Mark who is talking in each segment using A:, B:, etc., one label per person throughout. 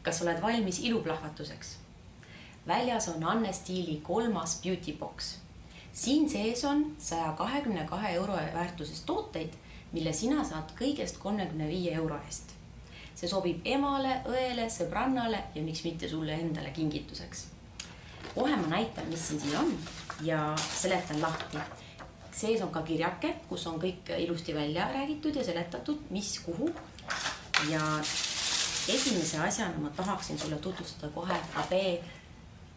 A: Kas oled valmis iluplahvatuseks? Väljas on Anne Stiili 3. beauty box. Siin sees on 122 euro väärtuses tooteid, mille sina saad kõigest 35 euro eest. See sobib emale, õele, sõbrannale ja miks mitte sulle endale kingituseks. Kohe ma näitan, mis siin on ja seletan lahti. Sees on ka kirjake, kus on kõik ilusti välja räägitud ja seletatud, mis kuhu. Ja esimese asjana ma tahaksin sulle tutvustada kohe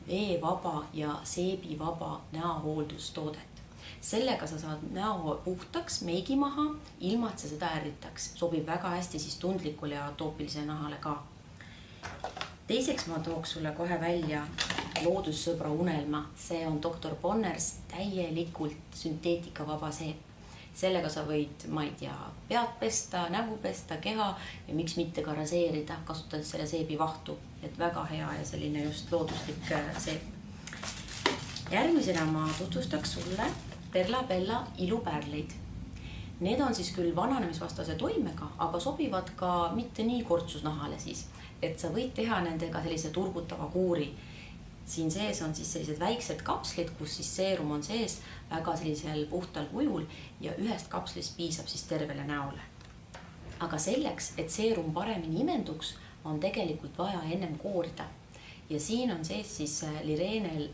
A: veevaba ja seebivaba näohooldustoodet. Sellega sa saad näo puhtaks, meigi maha, ilma et sa seda ärritaks. Sobib väga hästi siis tundlikule ja atoopilisele nahale ka. Teiseks ma tooks sulle kohe välja loodussõbra unelma. See on Dr. Bonners täielikult sünteetikavaba seep. Sellega sa võid, ma ei tea, pead pesta, nägu pesta, keha ja miks mitte ka raseerida, kasutades selle seebi vahtu. Et väga hea ja selline just looduslik seep. Järgmisena ma tutvustaks sulle Perla Bella ilupärleid. Need on siis küll vananemisvastase toimega, aga sobivad ka mitte nii kortsusnahale siis. Et sa võid teha nendega sellise turgutava kuuri. Siin sees on siis sellised väiksed kapslid, kus siis seerum on sees väga sellisel puhtal kujul ja ühest kapslist piisab siis tervele näole. Aga selleks, et seerum paremini imenduks, on tegelikult vaja ennem koorida. Ja siin on sees siis Lireenel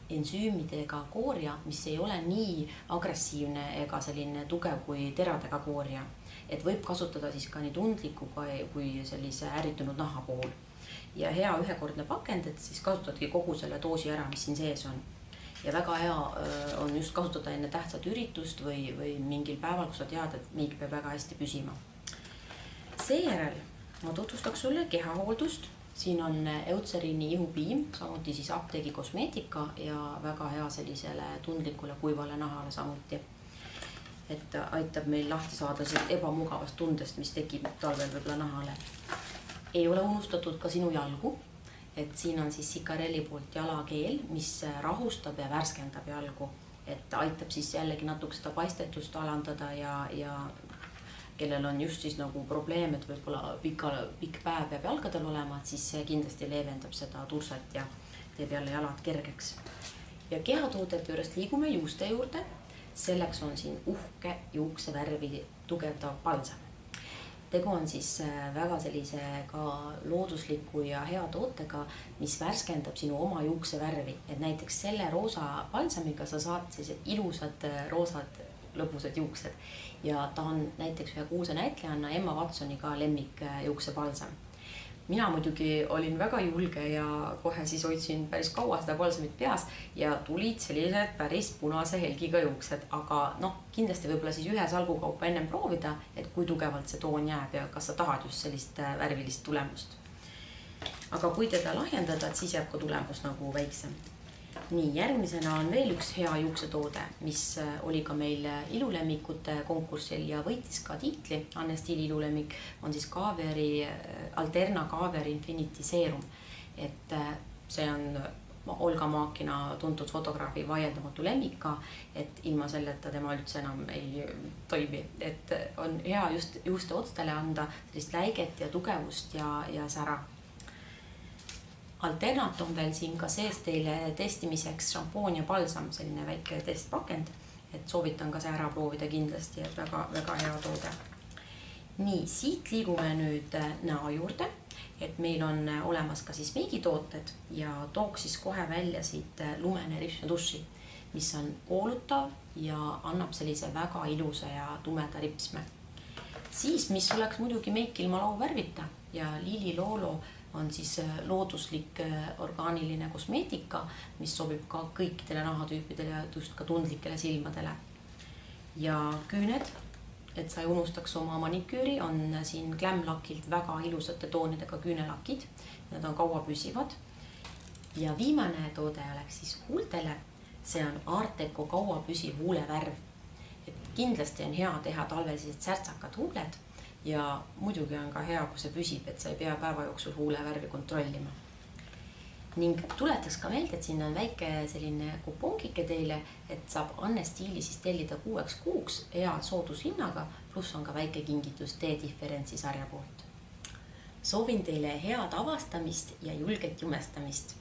A: ensüümidega koorja, mis ei ole nii agressiivne ega selline tugev kui teradega koorja. Et võib kasutada siis ka nii tundliku kui sellise ärritunud naha puhul. Ja hea ühekordne pakend, et siis kasutadki kogu selle doosi ära, mis siin sees on. Ja väga hea on just kasutada enne tähtsat üritust või mingil päeval, kus sa tead, et meik peab väga hästi püsima. Seejärel ma tutvustaks sulle kehahooldust. Siin on Eucerini ihupiim, samuti siis apteegi kosmeetika ja väga hea sellisele tundlikule kuivale nahale samuti. Et aitab meil lahti saada ebamugavast tundest, mis tekib talvel võbla nahale. Ei ole unustatud ka sinu jalgu, et siin on siis Sicarelli poolt jalakeel, mis rahustab ja värskendab jalgu, et aitab siis jällegi natuke seda paistetust alandada ja kellel on just siis nagu probleem, et võib-olla pikk päev peab jalgadel olema, et siis see kindlasti leevendab seda turset ja teeb jälle jalad kergeks. Ja kehatoodete juurest liigume juuste juurde, selleks on siin uhke juuksevärvi tugevdav palsam. Tegu on siis väga sellise ka loodusliku ja hea tootega, mis värskendab sinu oma juuksevärvi. Et näiteks selle roosa palsamiga sa saad sellised ilusad roosad lõbusad juuksed. Ja ta on näiteks ühe kuulsa näitlejanna Emma Watsoni ka lemmik juuksepalsam. Mina muidugi olin väga julge ja kohe siis hoidsin päris kaua seda palsamit peas ja tulid sellised päris punase helgiga juuksed, aga kindlasti võib-olla siis ühe salgu kaupa ennem proovida, et kui tugevalt see toon jääb ja kas sa tahad just sellist värvilist tulemust. Aga kui teda lahjendada, siis jääb ka tulemus nagu väiksem. Nii, järgmisena on veel üks hea juuksetoode, mis oli ka meil ilulemmikute konkursil ja võitis ka tiitli. Anne Stiili ilulemmik on siis Alterna Kaver Infinity Serum. Et see on Olga Maakina tuntud fotograafi vaieldamatu lemmika, et ilma selleta tema üldse enam ei toimi. Et on hea just juuste otstele anda sellist läiget ja tugevust ja sära. Alternat on veel siin ka sees teile testimiseks šampoon ja palsam, selline väike testpakend, et soovitan ka see ära proovida kindlasti, et väga hea toode. Nii, siit liigume nüüd näo juurde, et meil on olemas ka siis meigitooted ja tooks siis kohe välja siit lumene ripsmeduši, mis on koolutav ja annab sellise väga ilusa ja tumeda ripsme. Siis, mis oleks muidugi meik ilma lauvärvita ja Lili Lolo on siis looduslik orgaaniline kosmeetika, mis sobib ka kõikidele nahatüüpidele ja just ka tundlikele silmadele. Ja küüned, et sa ei unustaks oma maniküüri, on siin Glam Lakilt väga ilusate toonidega küünelakid. Need on kaua püsivad. Ja viimane toode oleks siis huultele. See on Art Deco kaua püsiv huulevärv. Et kindlasti on hea teha talvel sellised särtsakad huuled. Ja muidugi on ka hea, kui see püsib, et sa ei pea päeva jooksul huulevärvi kontrollima. Ning tuletaks ka meelde, et siin on väike selline kupongike teile, et saab Anne Stiili siis tellida 6 kuuks hea soodushinnaga, pluss on ka väike kingitus D-differentsi sarja poolt. soovin teile head avastamist ja julget jumestamist.